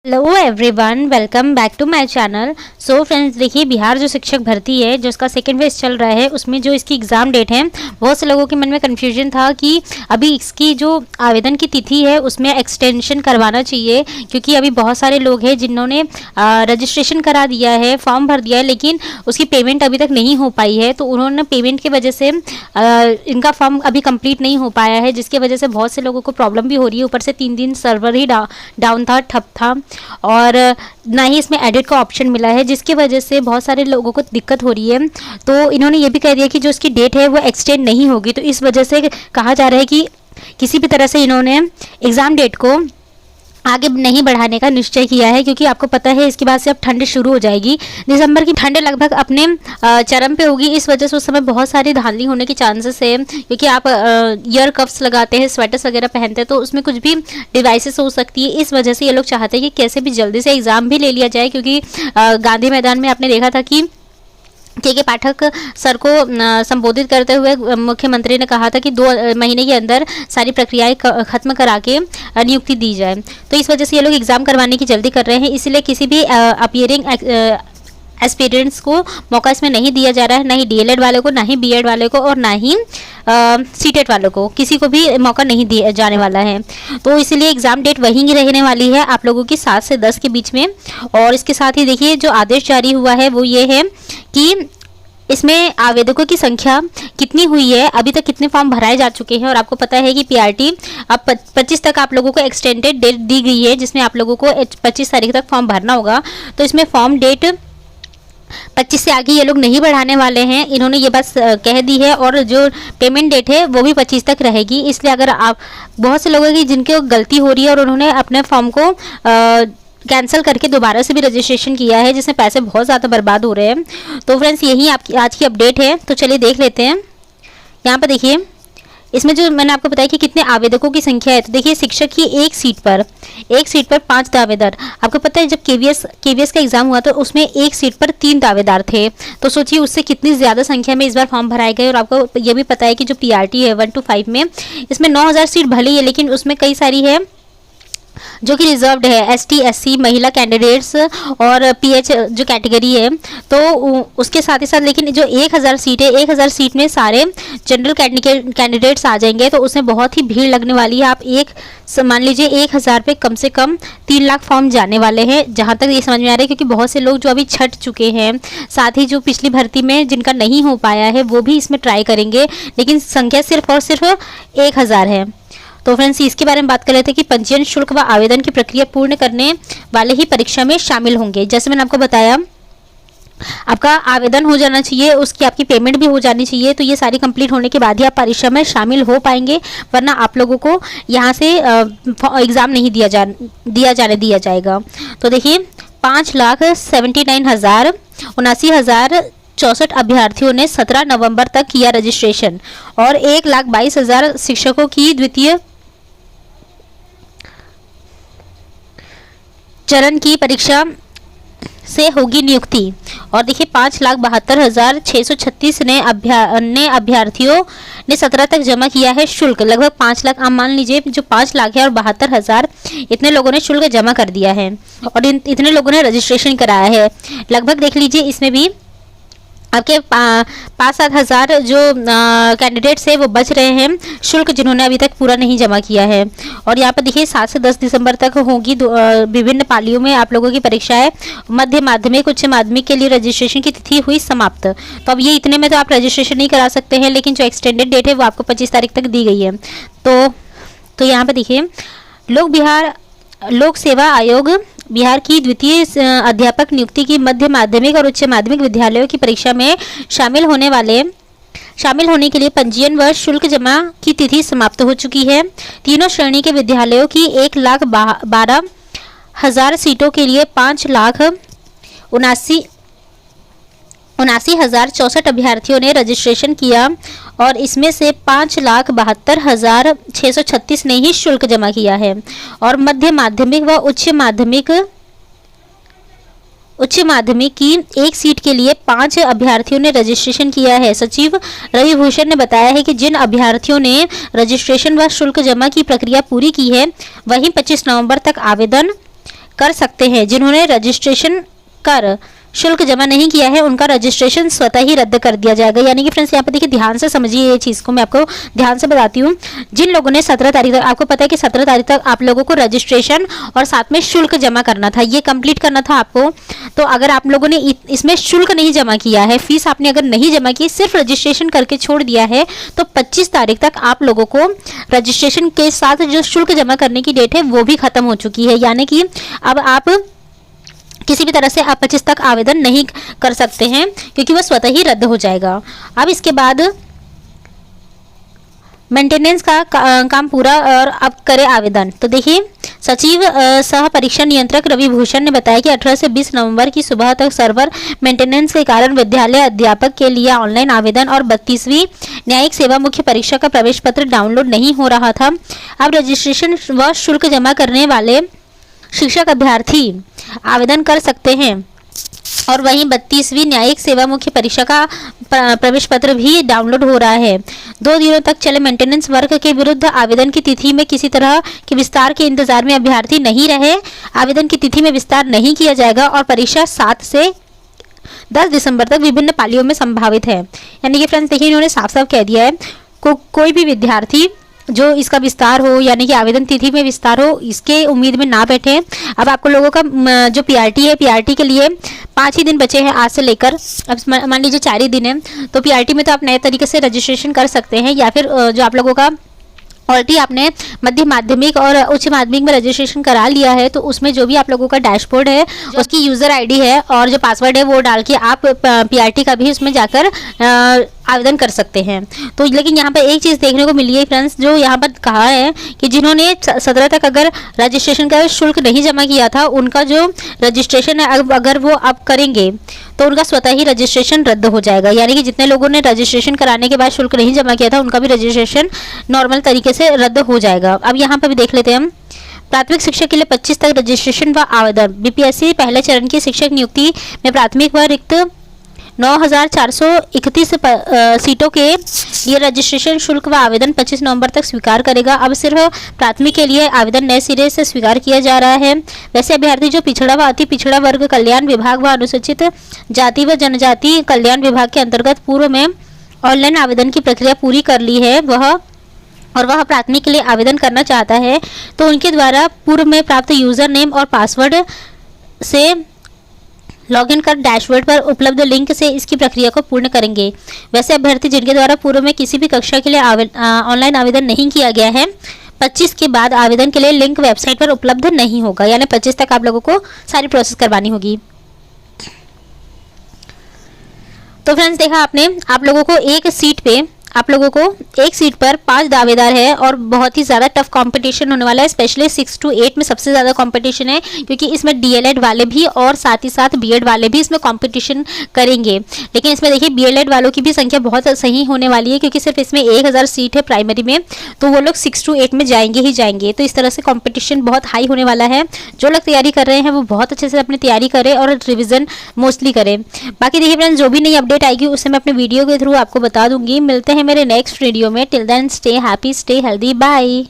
Hello everyone, welcome back to my channel. So friends, देखिए बिहार जो शिक्षक भर्ती है जो इसका सेकेंड फेज चल रहा है उसमें जो इसकी एग्ज़ाम डेट है, बहुत से लोगों के मन में कन्फ्यूजन था कि अभी इसकी जो आवेदन की तिथि है उसमें एक्सटेंशन करवाना चाहिए, क्योंकि अभी बहुत सारे लोग हैं जिन्होंने रजिस्ट्रेशन करा दिया है, फॉर्म भर दिया है, लेकिन उसकी पेमेंट अभी तक नहीं हो पाई है। तो उन्होंने पेमेंट की वजह से इनका फॉर्म अभी कंप्लीट नहीं हो पाया है, जिसकी वजह से बहुत से लोगों को प्रॉब्लम भी हो रही है। ऊपर से 3 दिन सर्वर ही डाउन था, ठप था, और ना ही इसमें एडिट का ऑप्शन मिला है, जिसकी वजह से बहुत सारे लोगों को दिक्कत हो रही है। तो इन्होंने ये भी कह दिया कि जो इसकी डेट है वो एक्सटेंड नहीं होगी। तो इस वजह से कहा जा रहा है कि किसी भी तरह से इन्होंने एग्ज़ाम डेट को आगे नहीं बढ़ाने का निश्चय किया है, क्योंकि आपको पता है इसके बाद से अब ठंड शुरू हो जाएगी। दिसंबर की ठंड लगभग अपने चरम पे होगी। इस वजह से उस समय बहुत सारी धांधली होने की चांसेस है, क्योंकि आप ईयर कफ्स लगाते हैं, स्वेटर्स वगैरह पहनते हैं, तो उसमें कुछ भी डिवाइसेस हो सकती है। इस वजह से ये लोग चाहते हैं कि कैसे भी जल्दी से एग्ज़ाम भी ले लिया जाए, क्योंकि गांधी मैदान में आपने देखा था कि के पाठक सर को संबोधित करते हुए मुख्यमंत्री ने कहा था कि 2 महीने के अंदर सारी प्रक्रियाएं खत्म करा के नियुक्ति दी जाए। तो इस वजह से ये लोग एग्ज़ाम करवाने की जल्दी कर रहे हैं। इसलिए किसी भी अपीयरिंग एस्पिरेंट्स को मौका इसमें नहीं दिया जा रहा है, ना ही डीएलएड वाले को, ना ही बीएड वाले को, और ना ही सीटेट वालों को, किसी को भी मौका नहीं दिया जाने वाला है। तो इसलिए एग्ज़ाम डेट वहीं रहने वाली है आप लोगों की 7 से 10 के बीच में। और इसके साथ ही देखिए जो आदेश जारी हुआ है वो ये है कि इसमें आवेदकों की संख्या कितनी हुई है, अभी तक कितने फॉर्म भराए जा चुके हैं। और आपको पता है कि पीआरटी अब 25 तक आप लोगों को एक्सटेंडेड डेट दी गई है, जिसमें आप लोगों को 25 तारीख तक फॉर्म भरना होगा। तो इसमें फॉर्म डेट 25 से आगे ये लोग नहीं बढ़ाने वाले हैं, इन्होंने ये बात कह दी है। और जो पेमेंट डेट है वो भी 25 तक रहेगी। इसलिए अगर आप बहुत से लोगों की जिनके गलती हो रही है और उन्होंने अपने फॉर्म को कैंसिल करके दोबारा से भी रजिस्ट्रेशन किया है, जिसमें पैसे बहुत ज़्यादा बर्बाद हो रहे हैं। तो फ्रेंड्स, यही आपकी आज की अपडेट है। तो चलिए देख लेते हैं। यहाँ पर देखिए, इसमें जो मैंने आपको बताया कि कितने आवेदकों की संख्या है। तो देखिए, शिक्षक की एक सीट पर 5 दावेदार। आपको पता है जब केवीएस का एग्जाम हुआ तो उसमें एक सीट पर 3 दावेदार थे। तो सोचिए उससे कितनी ज़्यादा संख्या में इस बार फॉर्म भराए गए। और आपको ये भी पता है कि जो पीआरटी है 1 to 5 में, इसमें 9000 सीट भली है, लेकिन उसमें कई सारी है जो कि रिजर्व्ड है, एसटी एससी महिला कैंडिडेट्स और पीएच जो कैटेगरी है। तो उसके साथ ही साथ लेकिन जो 1000 सीट है, 1000 सीट में सारे जनरल कैंडिडेट्स आ जाएंगे, तो उसमें बहुत ही भीड़ लगने वाली है। आप मान लीजिए 1000 पे कम से कम 3 लाख फॉर्म जाने वाले हैं, जहाँ तक ये समझ में आ रहा है, क्योंकि बहुत से लोग जो अभी छट चुके हैं, साथ ही जो पिछली भर्ती में जिनका नहीं हो पाया है वो भी इसमें ट्राई करेंगे, लेकिन संख्या सिर्फ और सिर्फ 1000 है। तो फ्रेंड्स, इसके बारे में बात कर रहे थे कि पंजीयन शुल्क व आवेदन की प्रक्रिया पूर्ण करने वाले ही परीक्षा में शामिल होंगे। जैसे मैंने आपको बताया, आपका आवेदन हो जाना चाहिए, उसकी आपकी पेमेंट भी हो जानी चाहिए। तो ये सारी कंप्लीट होने के बाद ही आप परीक्षा में शामिल हो पाएंगे, वरना आप लोगों को यहाँ से एग्ज़ाम नहीं दिया जाएगा। तो देखिए, 5,79,79,64 अभ्यर्थियों ने 17 नवंबर तक किया रजिस्ट्रेशन, और 1,22,000 शिक्षकों की द्वितीय चरण की परीक्षा से होगी नियुक्ति। और देखिए, 5,72,636 ने अभ्यर्थियों ने 17 तक जमा किया है शुल्क। लगभग 5 लाख, आप मान लीजिए जो 5 लाख है और 72,000 इतने लोगों ने शुल्क जमा कर दिया है, और इतने लोगों ने रजिस्ट्रेशन कराया है। लगभग देख लीजिए, इसमें भी आपके 5-7 हज़ार जो कैंडिडेट्स है वो बच रहे हैं शुल्क, जिन्होंने अभी तक पूरा नहीं जमा किया है। और यहाँ पर देखिए, 7 से 10 दिसंबर तक होगी विभिन्न पालियों में आप लोगों की परीक्षाएं। मध्य माध्यमिक, उच्च माध्यमिक के लिए रजिस्ट्रेशन की तिथि हुई समाप्त। तो अब ये इतने में तो आप रजिस्ट्रेशन नहीं करा सकते हैं, लेकिन जो एक्सटेंडेड डेट है वो आपको 25 तारीख तक दी गई है। तो यहाँ पर देखिए, लोक सेवा आयोग बिहार की द्वितीय अध्यापक नियुक्ति की मध्य माध्यमिक और उच्च माध्यमिक विद्यालयों की परीक्षा में शामिल होने के लिए पंजीयन व शुल्क जमा की तिथि समाप्त हो चुकी है। तीनों श्रेणी के विद्यालयों की 1,12,000 सीटों के लिए 5,79,064 अभ्यर्थियों ने रजिस्ट्रेशन किया, और इसमें से 5,72,636 ने ही शुल्क जमा किया है। और मध्य माध्यमिक व उच्च माध्यमिक की एक सीट के लिए 5 अभ्यर्थियों ने रजिस्ट्रेशन किया है। सचिव रवि भूषण ने बताया है कि जिन अभ्यर्थियों ने रजिस्ट्रेशन व शुल्क जमा की प्रक्रिया पूरी की है, वहीं 25 नवंबर तक आवेदन कर सकते हैं। जिन्होंने रजिस्ट्रेशन कर शुल्क जमा नहीं किया है उनका रजिस्ट्रेशन स्वतः ही रद्द कर दिया जाएगा। यानी कि फ्रेंड्स यहाँ पे देखिए ध्यान से समझिए ये चीज़ को, मैं आपको ध्यान से बताती हूँ। जिन लोगों ने 17 तारीख तक, आपको पता है कि 17 तारीख तक आप लोगों को रजिस्ट्रेशन और साथ में शुल्क जमा करना था, ये कंप्लीट करना था आपको। तो अगर आप लोगों ने इसमें शुल्क नहीं जमा किया है, फीस आपने अगर नहीं जमा की, सिर्फ रजिस्ट्रेशन करके छोड़ दिया है, तो 25 तारीख तक आप लोगों को रजिस्ट्रेशन के साथ जो शुल्क जमा करने की डेट है वो भी खत्म हो चुकी है। यानी कि अब आप किसी भी तरह से आप 25 तक आवेदन नहीं कर सकते हैं क्योंकि वह स्वतः ही रद्द हो जाएगा। अब इसके बाद मेंटेनेंस का काम पूरा और अब करें आवेदन। तो देखिए सचिव सह परीक्षा नियंत्रक रवि भूषण ने बताया कि 18 से 20 नवंबर की सुबह तक सर्वर मेंटेनेंस के कारण विद्यालय अध्यापक के लिए ऑनलाइन आवेदन और 32वीं न्यायिक सेवा मुख्य परीक्षा का प्रवेश पत्र डाउनलोड नहीं हो रहा था। अब रजिस्ट्रेशन व शुल्क जमा करने वाले शिक्षक अभ्यर्थी आवेदन कर सकते हैं और वहीं 32वीं न्यायिक सेवा मुख्य परीक्षा का प्रवेश पत्र भी डाउनलोड हो रहा है। 2 दिनों तक चले मेंटेनेंस वर्क के विरुद्ध आवेदन की तिथि में किसी तरह के विस्तार के इंतजार में अभ्यर्थी नहीं रहे। आवेदन की तिथि में विस्तार नहीं किया जाएगा और परीक्षा 7 से 10 दिसंबर तक विभिन्न पालियों में संभावित है। यानी कि फ्रेंड्स देखिए इन्होंने साफ साफ कह दिया है कोई भी विद्यार्थी जो इसका विस्तार हो यानी कि आवेदन तिथि में विस्तार हो, इसके उम्मीद में ना बैठे। अब आपको लोगों का जो पीआरटी है, पीआरटी के लिए 5 ही दिन बचे हैं आज से लेकर, अब मान लीजिए 4 ही दिन है, तो पीआरटी में तो आप नए तरीके से रजिस्ट्रेशन कर सकते हैं, या फिर जो आप लोगों का ऑलरेडी आपने मध्य माध्यमिक और उच्च माध्यमिक में रजिस्ट्रेशन करा लिया है, तो उसमें जो भी आप लोगों का डैशबोर्ड है, उसकी यूज़र आईडी है और जो पासवर्ड है वो डाल के आप पीआरटी का भी उसमें जाकर आवेदन कर सकते हैं। तो लेकिन यहाँ पर एक चीज़ देखने को मिली है फ्रेंड्स, जो यहाँ पर कहा है कि जिन्होंने 17 तक अगर रजिस्ट्रेशन का शुल्क नहीं जमा किया था, उनका जो रजिस्ट्रेशन है अगर वो अब करेंगे तो उनका स्वतः ही रजिस्ट्रेशन रद्द हो जाएगा। यानी कि जितने लोगों ने रजिस्ट्रेशन कराने के बाद शुल्क नहीं जमा किया था, उनका भी रजिस्ट्रेशन नॉर्मल तरीके से रद्द हो जाएगा। अब यहाँ पर भी देख लेते हैं हम, प्राथमिक शिक्षक के लिए 25 तक रजिस्ट्रेशन व आवेदन। बीपीएससी पहले चरण की शिक्षक नियुक्ति में प्राथमिक व रिक्त 9,431 सीटों के लिए रजिस्ट्रेशन शुल्क व आवेदन 25 नवंबर तक स्वीकार करेगा। अब सिर्फ प्राथमिक के लिए आवेदन नए सिरे से स्वीकार किया जा रहा है। वैसे अभ्यर्थी जो पिछड़ा व अति पिछड़ा वर्ग कल्याण विभाग व अनुसूचित जाति व जनजाति कल्याण विभाग के अंतर्गत पूर्व में ऑनलाइन आवेदन की प्रक्रिया पूरी कर ली है, वह प्राथमिक के लिए आवेदन करना चाहता है, तो उनके द्वारा पूर्व में प्राप्त यूजर नेम और पासवर्ड से लॉगिन कर डैशबोर्ड पर उपलब्ध लिंक से इसकी प्रक्रिया को पूर्ण करेंगे। वैसे अभ्यर्थी जिनके द्वारा पूर्व में किसी भी कक्षा के लिए ऑनलाइन आवेदन नहीं किया गया है, 25 के बाद आवेदन के लिए लिंक वेबसाइट पर उपलब्ध नहीं होगा। यानी 25 तक आप लोगों को सारी प्रोसेस करवानी होगी। तो फ्रेंड्स देखा आपने, आप लोगों को एक सीट पर 5 दावेदार है और बहुत ही ज़्यादा टफ कंपटीशन होने वाला है। स्पेशली 6 to 8 में सबसे ज़्यादा कंपटीशन है, क्योंकि इसमें डीएलएड वाले भी और साथ ही साथ बीएड वाले भी इसमें कंपटीशन करेंगे। लेकिन इसमें देखिए बीएलएड वालों की भी संख्या बहुत सही होने वाली है, क्योंकि सिर्फ इसमें 1000 सीट है प्राइमरी में, तो वो लोग 6 to 8 में जाएंगे ही जाएंगे। तो इस तरह से कॉम्पिटिशन बहुत हाई होने वाला है। जो लोग तैयारी कर रहे हैं वो बहुत अच्छे से अपनी तैयारी करें और रिविजन मोस्टली करें। बाकी देखिए फ्रेंड्स, जो भी नई अपडेट आएगी उससे मैं अपने वीडियो के थ्रू आपको बता दूंगी। मिलते हैं मेरे नेक्स्ट वीडियो में। Till then stay happy, stay healthy, bye.